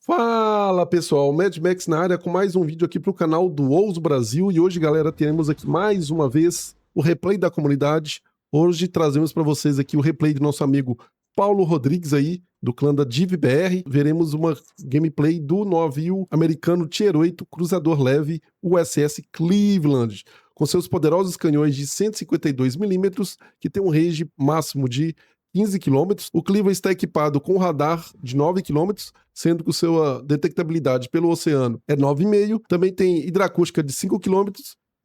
Fala pessoal, Mad Max na área com mais um vídeo aqui para o canal do Ouso Brasil. E hoje, galera, teremos aqui mais uma vez o replay da comunidade. Hoje trazemos para vocês aqui o replay do nosso amigo Paulo Rodrigues aí, do clã da DivBR. Veremos uma gameplay do navio americano Tier 8 cruzador leve USS Cleveland, com seus poderosos canhões de 152mm, que tem um range máximo de 15 km. O Cleveland está equipado com radar de 9 km, sendo que sua detectabilidade pelo oceano é 9,5. Também tem hidroacústica de 5 km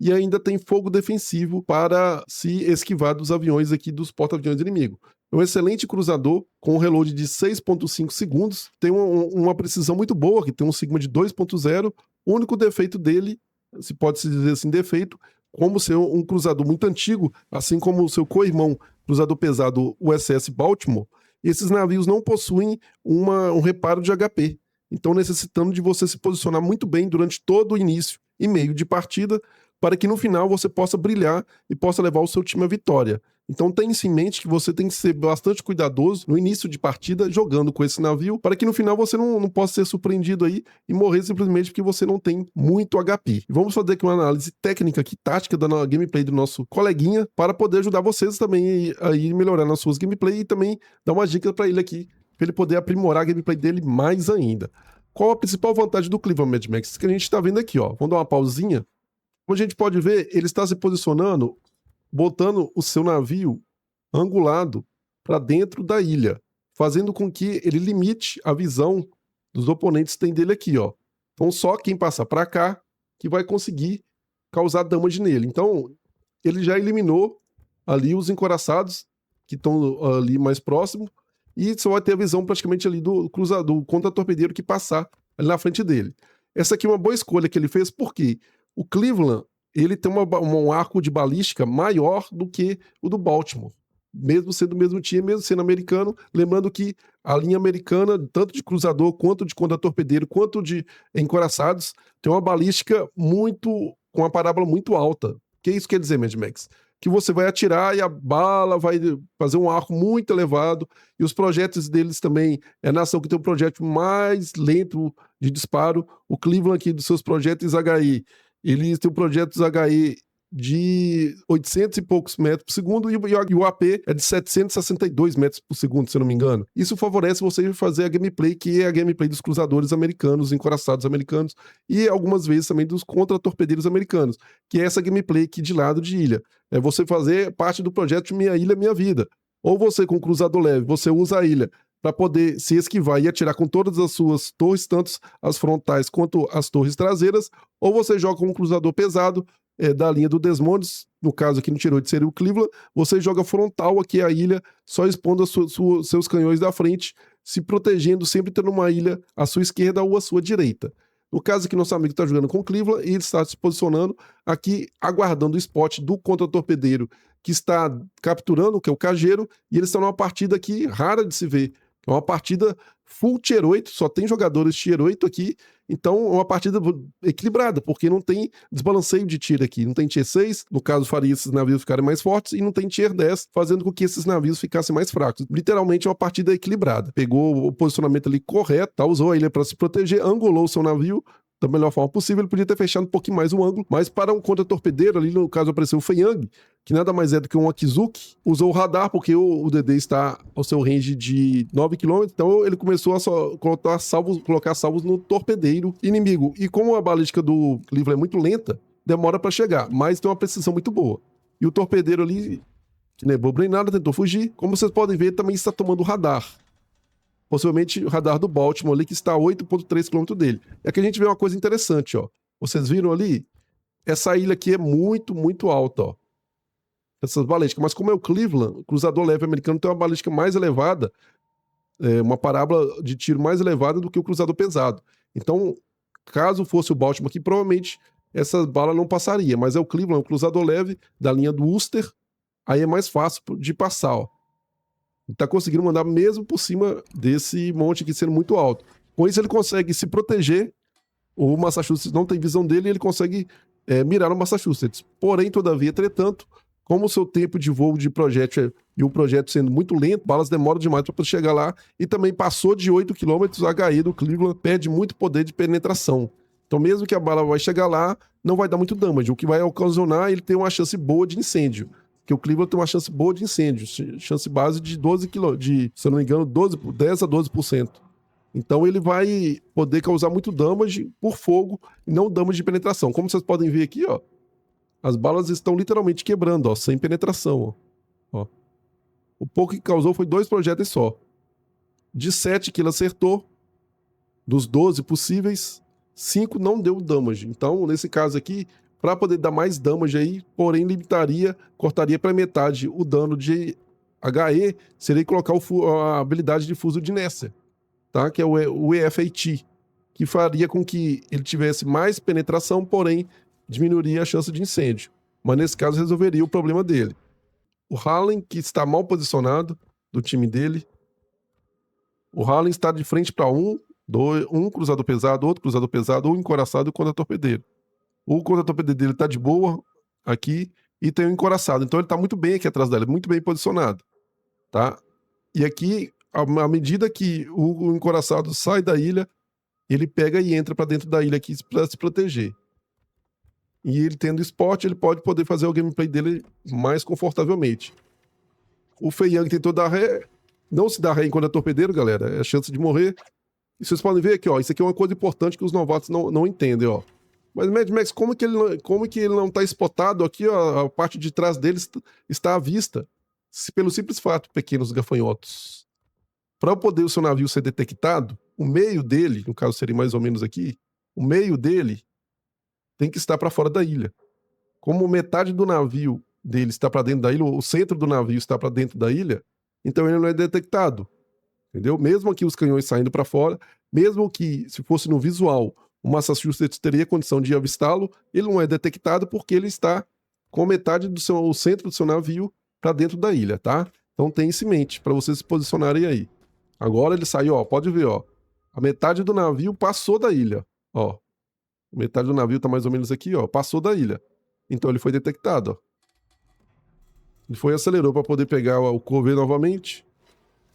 e ainda tem fogo defensivo para se esquivar dos aviões aqui, dos porta-aviões inimigos. É um excelente cruzador com um reload de 6,5 segundos. Tem uma precisão muito boa, que tem um sigma de 2,0. O único defeito dele, se pode-se dizer assim, defeito, como ser um cruzador muito antigo, assim como o seu co-irmão cruzador pesado USS Baltimore, esses navios não possuem um reparo de HP, então necessitando de você se posicionar muito bem durante todo o início e meio de partida, para que no final você possa brilhar e possa levar o seu time à vitória. Então tenha isso em mente, que você tem que ser bastante cuidadoso no início de partida jogando com esse navio, para que no final você não possa ser surpreendido aí e morrer simplesmente porque você não tem muito HP. E vamos fazer aqui uma análise técnica aqui, tática da gameplay do nosso coleguinha, para poder ajudar vocês também a ir melhorar nas suas gameplay e também dar uma dica para ele aqui, para ele poder aprimorar a gameplay dele mais ainda. Qual a principal vantagem do Cleveland, Mad Max? Que a gente está vendo aqui, ó. Vamos dar uma pausinha. Como a gente pode ver, ele está se posicionando, botando o seu navio angulado para dentro da ilha, fazendo com que ele limite a visão dos oponentes que tem dele aqui, ó. Então só quem passar para cá que vai conseguir causar damage nele. Então ele já eliminou ali os encoraçados que estão ali mais próximo e só vai ter a visão praticamente ali do cruzador, contra-torpedeiro que passar ali na frente dele. Essa aqui é uma boa escolha que ele fez, porque o Cleveland, ele tem um arco de balística maior do que o do Baltimore, mesmo sendo do mesmo time, mesmo sendo americano. Lembrando que a linha americana, tanto de cruzador, quanto de contra-torpedeiro, quanto de encoraçados, tem uma balística com uma parábola muito alta. O que isso quer dizer, Mad Max? Que você vai atirar e a bala vai fazer um arco muito elevado, e os projéteis deles também, é a nação que tem o projétil mais lento de disparo. O Cleveland aqui, dos seus projéteis HI, eles têm projetos HE de 800 e poucos metros por segundo e o AP é de 762 metros por segundo, se eu não me engano. Isso favorece você fazer a gameplay, que é a gameplay dos cruzadores americanos, encoraçados americanos e algumas vezes também dos contra-torpedeiros americanos, que é essa gameplay aqui de lado de ilha. É você fazer parte do projeto Minha Ilha, Minha Vida. Ou você, com cruzador leve, você usa a ilha para poder se esquivar e atirar com todas as suas torres, tanto as frontais quanto as torres traseiras, ou você joga com um cruzador pesado da linha do Desmondes, no caso aqui no Tier 8 seria o Cleveland, você joga frontal aqui a ilha, só expondo seus canhões da frente, se protegendo, sempre tendo uma ilha à sua esquerda ou à sua direita. No caso aqui, nosso amigo está jogando com o Cleveland e ele está se posicionando aqui, aguardando o spot do contra-torpedeiro, que está capturando, que é o Cageiro, e eles estão numa partida aqui rara de se ver. É uma partida full Tier 8, só tem jogadores Tier 8 aqui, então é uma partida equilibrada, porque não tem desbalanceio de tiro aqui. Não tem Tier 6, no caso faria esses navios ficarem mais fortes, e não tem Tier 10, fazendo com que esses navios ficassem mais fracos. Literalmente é uma partida equilibrada. Pegou o posicionamento ali correto, tá? Usou a ilha para se proteger, angulou o seu navio da melhor forma possível. Ele podia ter fechado um pouquinho mais o ângulo, mas para um contra-torpedeiro, ali no caso apareceu o Feiyang, que nada mais é do que um Akizuki, usou o radar, porque o DD está ao seu range de 9 km, então ele começou a só colocar salvos no torpedeiro inimigo. E como a balística do Cleveland é muito lenta, demora para chegar, mas tem uma precisão muito boa. E o torpedeiro ali, que não é bobo nem nada, tentou fugir. Como vocês podem ver, também está tomando radar. Possivelmente o radar do Baltimore ali, que está a 8,3 km dele. E aqui a gente vê uma coisa interessante, ó. Vocês viram ali? Essa ilha aqui é muito, muito alta, ó. Essas balísticas. Mas como é o Cleveland, o cruzador leve americano tem uma balística mais elevada, uma parábola de tiro mais elevada do que o cruzador pesado. Então, caso fosse o Baltimore aqui, provavelmente essa bala não passaria. Mas é o Cleveland, o cruzador leve da linha do Worcester, aí é mais fácil de passar, ó. Tá conseguindo mandar mesmo por cima desse monte aqui sendo muito alto. Com isso ele consegue se proteger. O Massachusetts não tem visão dele e ele consegue mirar no Massachusetts. Porém, todavia, entretanto, como o seu tempo de voo de projétil e o projétil sendo muito lento, balas demoram demais para chegar lá. E também passou de 8 km, o HE do Cleveland perde muito poder de penetração. Então, mesmo que a bala vai chegar lá, não vai dar muito damage. O que vai ocasionar, ele tem uma chance boa de incêndio. Porque o Cleveland tem uma chance boa de incêndio. Chance base de 12 km, se eu não me engano, 10 a 12%. Então ele vai poder causar muito damage por fogo e não damage de penetração. Como vocês podem ver aqui, ó, as balas estão literalmente quebrando, ó, sem penetração. Ó. O pouco que causou foi 2 projéteis só. De 7 que ele acertou, dos 12 possíveis, 5 não deu damage. Então, nesse caso aqui, para poder dar mais damage aí, porém limitaria, cortaria para metade o dano de HE, seria colocar a habilidade de fuso de inércia, tá? Que é o EFAT, que faria com que ele tivesse mais penetração, porém diminuiria a chance de incêndio. Mas nesse caso resolveria o problema dele. O Hallen, que está mal posicionado do time dele. O Hallen está de frente para um cruzador pesado, outro cruzador pesado, um encoraçado e o contra-torpedeiro. O contra-torpedeiro dele está de boa aqui e tem um encoraçado. Então ele está muito bem aqui atrás dela, muito bem posicionado, tá? E aqui, à medida que o encoraçado sai da ilha, ele pega e entra para dentro da ilha aqui para se proteger. E ele tendo spot, ele pode poder fazer o gameplay dele mais confortavelmente. O Fei Yang tentou dar ré. Não se dá ré enquanto é torpedeiro, galera. É a chance de morrer. E vocês podem ver aqui, ó. Isso aqui é uma coisa importante que os novatos não entendem, ó. Mas Mad Max, como que ele não tá spotado aqui, ó? A parte de trás dele está à vista. Pelo simples fato, pequenos gafanhotos. Para poder o seu navio ser detectado, o meio dele, no caso seria mais ou menos aqui, o meio dele tem que estar para fora da ilha. Como metade do navio dele está para dentro da ilha, o centro do navio está para dentro da ilha, então ele não é detectado. Entendeu? Mesmo aqui os canhões saindo para fora, mesmo que se fosse no visual, o Massachusetts teria condição de avistá-lo, ele não é detectado porque ele está com metade o centro do seu navio para dentro da ilha, tá? Então tem isso em mente para vocês se posicionarem aí. Agora ele saiu, ó, pode ver, ó. A metade do navio passou da ilha, ó. Metade do navio tá mais ou menos aqui, ó, passou da ilha. Então ele foi detectado, ó. Ele foi e acelerou para poder pegar o Covey novamente.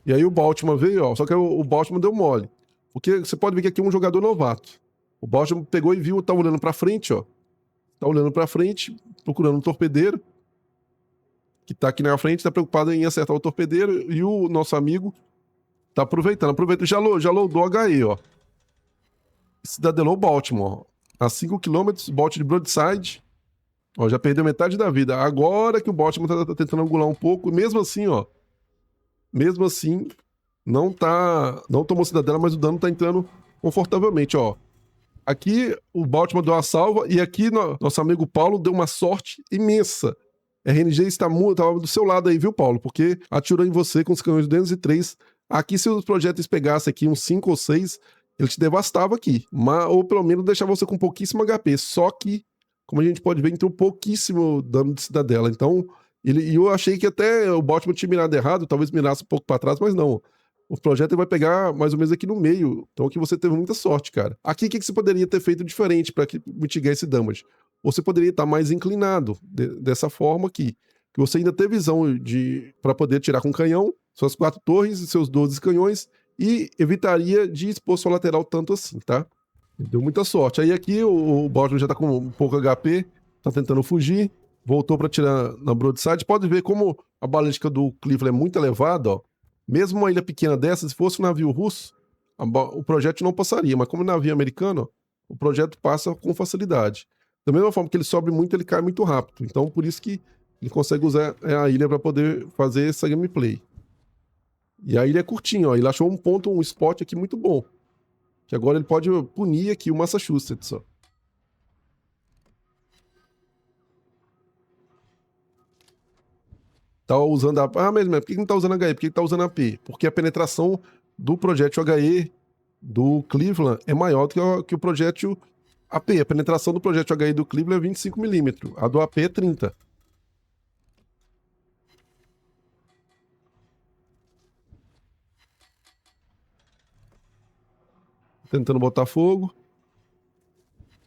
E aí o Baltimore veio, ó, só que o Baltimore deu mole. Porque você pode ver que aqui é um jogador novato. O Baltimore pegou e viu, tá olhando para frente, ó. Tá olhando para frente, procurando um torpedeiro. Que tá aqui na frente, tá preocupado em acertar o torpedeiro. E o nosso amigo tá aproveitando. Já loadou HE, ó. Cidadelou o Baltimore, ó. A 5 km, bote de broadside. Ó, já perdeu metade da vida. Agora que o Baltimore tá tentando angular um pouco, mesmo assim, ó. Mesmo assim, não tomou cidadela, mas o dano tá entrando confortavelmente, ó. Aqui o Baltimore deu uma salva e aqui nosso amigo Paulo deu uma sorte imensa. RNG tava do seu lado aí, viu, Paulo? Porque atirou em você com os canhões 203. Aqui, se os projéteis pegassem aqui uns 5 ou 6, ele te devastava aqui. Ou pelo menos deixava você com pouquíssimo HP. Só que, como a gente pode ver, entrou pouquíssimo dano de cidadela. Então, eu achei que até o Baltimore tinha mirado errado, talvez mirasse um pouco para trás, mas não. O projeto vai pegar mais ou menos aqui no meio. Então aqui você teve muita sorte, cara. Aqui o que você poderia ter feito diferente para mitigar esse damage? Você poderia estar mais inclinado dessa forma aqui. Que você ainda tem visão para poder atirar com canhão, suas 4 torres e seus 12 canhões, e evitaria de expor sua lateral tanto assim, tá? Deu muita sorte. Aí aqui o Baltimore já tá com um pouco HP, tá tentando fugir, voltou para atirar na broadside. Pode ver como a balística do Cleveland é muito elevada, ó. Mesmo uma ilha pequena dessa, se fosse um navio russo, o projeto não passaria. Mas como é navio americano, o projeto passa com facilidade. Da mesma forma que ele sobe muito, ele cai muito rápido. Então, por isso que ele consegue usar a ilha para poder fazer essa gameplay. E a ilha é curtinha, ó. Ele achou um spot aqui muito bom. Que agora ele pode punir aqui o Massachusetts, ó. Tá usando a... Ah, mas por que não tá usando HE? Por que tá usando AP? Porque a penetração do projétil HE do Cleveland é maior do que o projétil AP. A penetração do projétil HE do Cleveland é 25mm. A do AP é 30. Tentando botar fogo.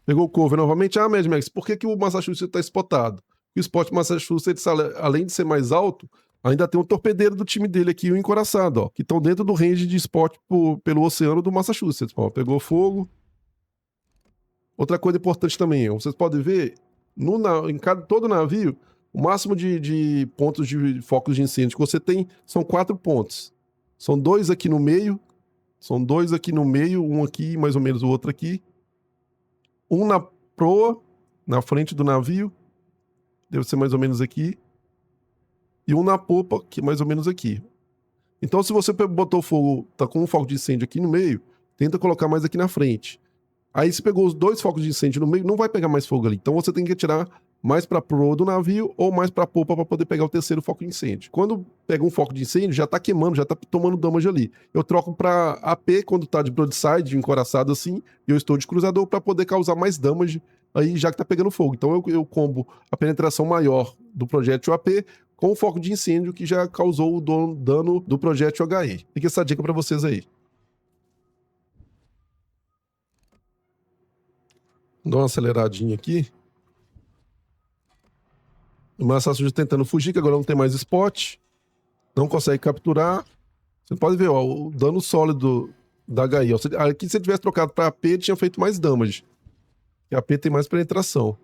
Pegou o cover novamente. Ah, Mad Max, por que o Massachusetts tá spotado? o Sport Massachusetts, além de ser mais alto, ainda tem um torpedeiro do time dele aqui, o Encoraçado, ó, que estão dentro do range de Sport pelo oceano do Massachusetts. Ó, pegou fogo. Outra coisa importante também, ó, vocês podem ver, em todo navio, o máximo de pontos de focos de incêndio que você tem são 4 pontos. São 2 aqui no meio, um aqui, mais ou menos o outro aqui. Um na proa, na frente do navio, deve ser mais ou menos aqui. E um na popa, que é mais ou menos aqui. Então, se você botou fogo, tá com um foco de incêndio aqui no meio, tenta colocar mais aqui na frente. Aí, se pegou os 2 focos de incêndio no meio, não vai pegar mais fogo ali. Então, você tem que atirar mais para proa do navio ou mais para popa para poder pegar o terceiro foco de incêndio. Quando pega um foco de incêndio, já tá queimando, já tá tomando damage ali. Eu troco para AP quando tá de broadside, encoraçado assim, e eu estou de cruzador para poder causar mais damage aí já que tá pegando fogo. Então eu combo a penetração maior do projétil AP com o foco de incêndio que já causou o dano do projétil HE. Fica essa dica para vocês aí. Dá uma aceleradinha aqui. O Massachusetts tentando fugir, que agora não tem mais spot. Não consegue capturar. Você pode ver, ó, o dano sólido da HI. Ó. Aqui, se ele tivesse trocado para AP, tinha feito mais damage. E a AP tem mais penetração.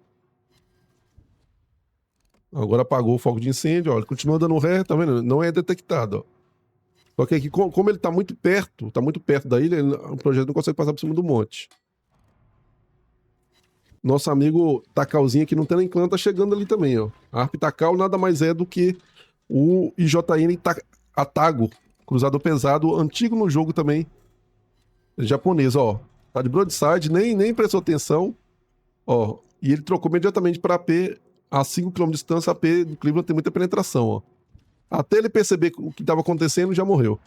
Agora apagou o foco de incêndio, ó. Ele continua dando ré, tá vendo? Não é detectado, ó. Só que aqui, como ele tá muito perto da ilha, o projeto não consegue passar por cima do monte. Nosso amigo Tacalzinho aqui no Telenclã tá chegando ali também, ó. A Harp Takal nada mais é do que o IJN Atago, cruzador pesado, antigo no jogo também, japonês, ó. Tá de broadside, nem prestou atenção, ó. E ele trocou imediatamente para AP a 5 km de distância. AP do Cleveland tem muita penetração, ó. Até ele perceber o que estava acontecendo, já morreu.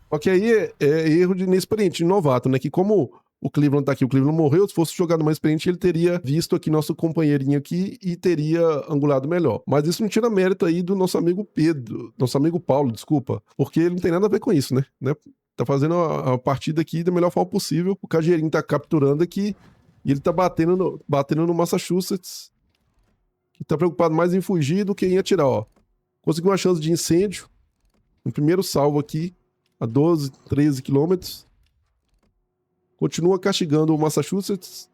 Só que aí é erro de inexperiente, de novato, né? Que como o Cleveland tá aqui, o Cleveland morreu, se fosse jogado mais experiente, ele teria visto aqui nosso companheirinho aqui e teria angulado melhor. Mas isso não tira mérito aí do nosso amigo Pedro, nosso amigo Paulo, desculpa, porque ele não tem nada a ver com isso, né? Tá fazendo a partida aqui da melhor forma possível. O Cageirinho tá capturando aqui e ele tá batendo no Massachusetts, que tá preocupado mais em fugir do que em atirar, ó. Conseguiu uma chance de incêndio. No primeiro salvo aqui, a 12, 13 quilômetros. Continua castigando o Massachusetts.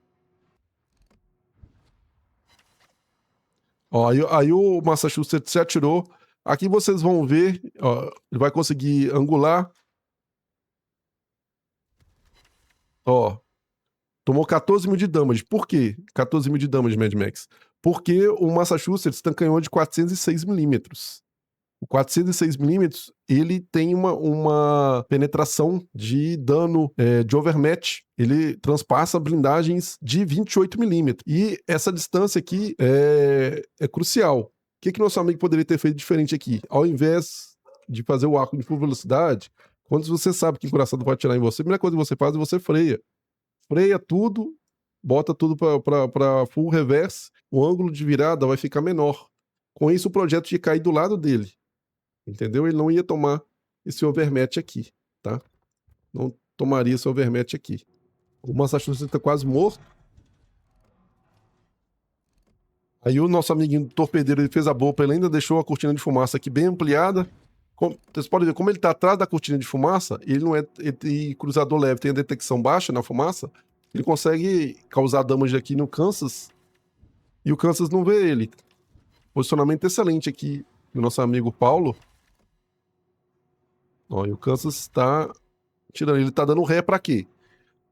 Ó, aí o Massachusetts se atirou. Aqui vocês vão ver, ó, ele vai conseguir angular. Ó, tomou 14 mil de damage. Por quê? 14 mil de damage, Mad Max. Porque o Massachusetts tem canhão de 406 milímetros. O 406mm, ele tem uma penetração de dano de overmatch. Ele transpassa blindagens de 28mm. E essa distância aqui é crucial. O que nosso amigo poderia ter feito diferente aqui? Ao invés de fazer o arco de full velocidade, quando você sabe que o encoraçado vai atirar em você, a primeira coisa que você faz é você freia. Freia tudo, bota tudo para full reverse, o ângulo de virada vai ficar menor. Com isso, o projeto ia cair do lado dele. Entendeu? Ele não ia tomar esse overmatch aqui, tá? Não tomaria esse overmatch aqui. O Massachusetts tá quase morto. Aí o nosso amiguinho torpedeiro, ele fez a boa, ele ainda deixou a cortina de fumaça aqui bem ampliada. Vocês podem ver, como ele tá atrás da cortina de fumaça, ele não é. E cruzador leve tem a detecção baixa na fumaça, ele consegue causar damage aqui no Kansas. E o Kansas não vê ele. Posicionamento excelente aqui do nosso amigo Paulo. Ó, e o Kansas está tirando. Ele tá dando ré para quê?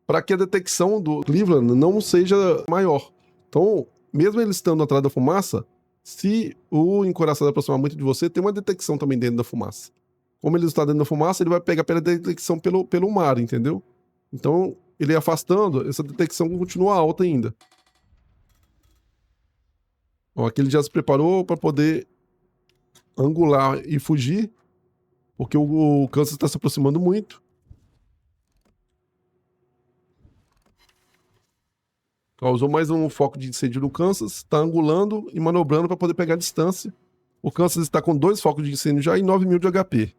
Para que a detecção do Cleveland não seja maior. Então, mesmo ele estando atrás da fumaça, se o encoraçado aproximar muito de você, tem uma detecção também dentro da fumaça. Como ele está dentro da fumaça, ele vai pegar pela detecção pelo mar, entendeu? Então, ele afastando, essa detecção continua alta ainda. Ó, aqui ele já se preparou para poder angular e fugir, porque o Kansas está se aproximando muito. Causou mais um foco de incêndio no Kansas, está angulando e manobrando para poder pegar a distância. O Kansas está com 2 focos de incêndio já e 9 mil de HP.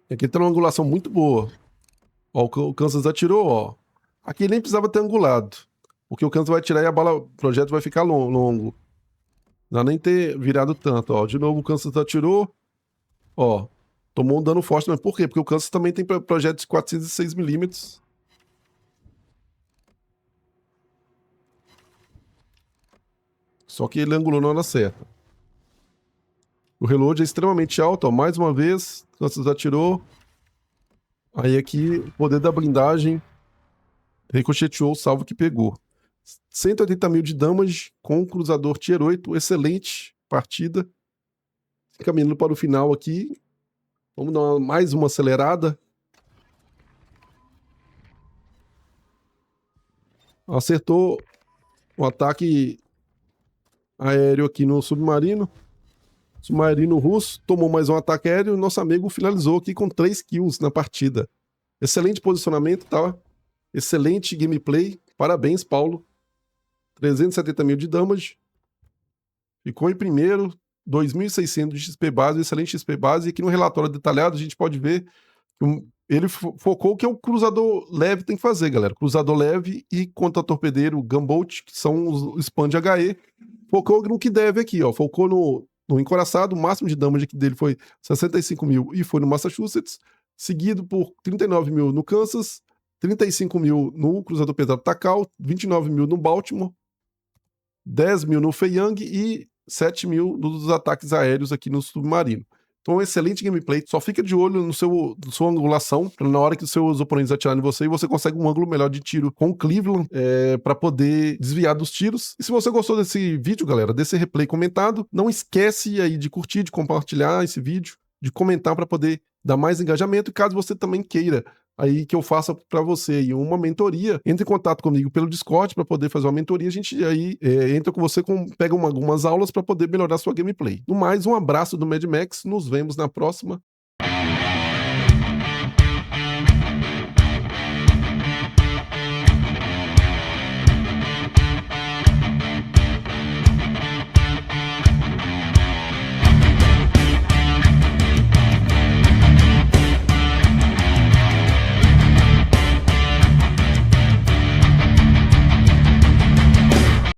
E aqui está uma angulação muito boa. Ó, o Kansas atirou, ó. Aqui nem precisava ter angulado. Porque o Kansas vai atirar e o projeto vai ficar longo. Não dá nem ter virado tanto, ó. De novo o Kansas atirou. Ó, tomou um dano forte, mas por quê? Porque o Kansas também tem projeto de 406mm. Só que ele angulou na hora certa. O reload é extremamente alto, ó. Mais uma vez, o Kansas atirou. Aí aqui, o poder da blindagem ricocheteou o salvo que pegou. 180 mil de damage com o cruzador Tier 8. Excelente partida. Caminhando para o final aqui. Vamos dar mais uma acelerada. Acertou o ataque aéreo aqui no submarino. Submarino russo tomou mais um ataque aéreo. Nosso amigo finalizou aqui com 3 kills na partida. Excelente posicionamento, tá? Excelente gameplay. Parabéns, Paulo. 370 mil de damage. Ficou em primeiro. 2.600 de XP base, excelente XP base. E aqui no relatório detalhado a gente pode ver que ele focou o que o cruzador leve tem que fazer, galera. Cruzador leve e contra-torpedeiro Gunboat, que são os Expand HE. Focou no que deve aqui, ó. Focou no encoraçado. O máximo de damage aqui dele foi 65 mil e foi no Massachusetts. Seguido por 39 mil no Kansas, 35 mil no cruzador pesado Takao, 29 mil no Baltimore, 10 mil no Feiyang e 7 mil nos ataques aéreos aqui no submarino. Então, um excelente gameplay. Só fica de olho na sua angulação, pra na hora que os seus oponentes atirarem em você, você consegue um ângulo melhor de tiro com o Cleveland para poder desviar dos tiros. E se você gostou desse vídeo, galera, desse replay comentado, não esquece aí de curtir, de compartilhar esse vídeo, de comentar para poder dar mais engajamento. E caso você também queira aí que eu faça para você aí uma mentoria, entre em contato comigo pelo Discord para poder fazer uma mentoria. A gente aí entra com você, pega algumas aulas para poder melhorar sua gameplay. No mais, um abraço do Mad Max, nos vemos na próxima.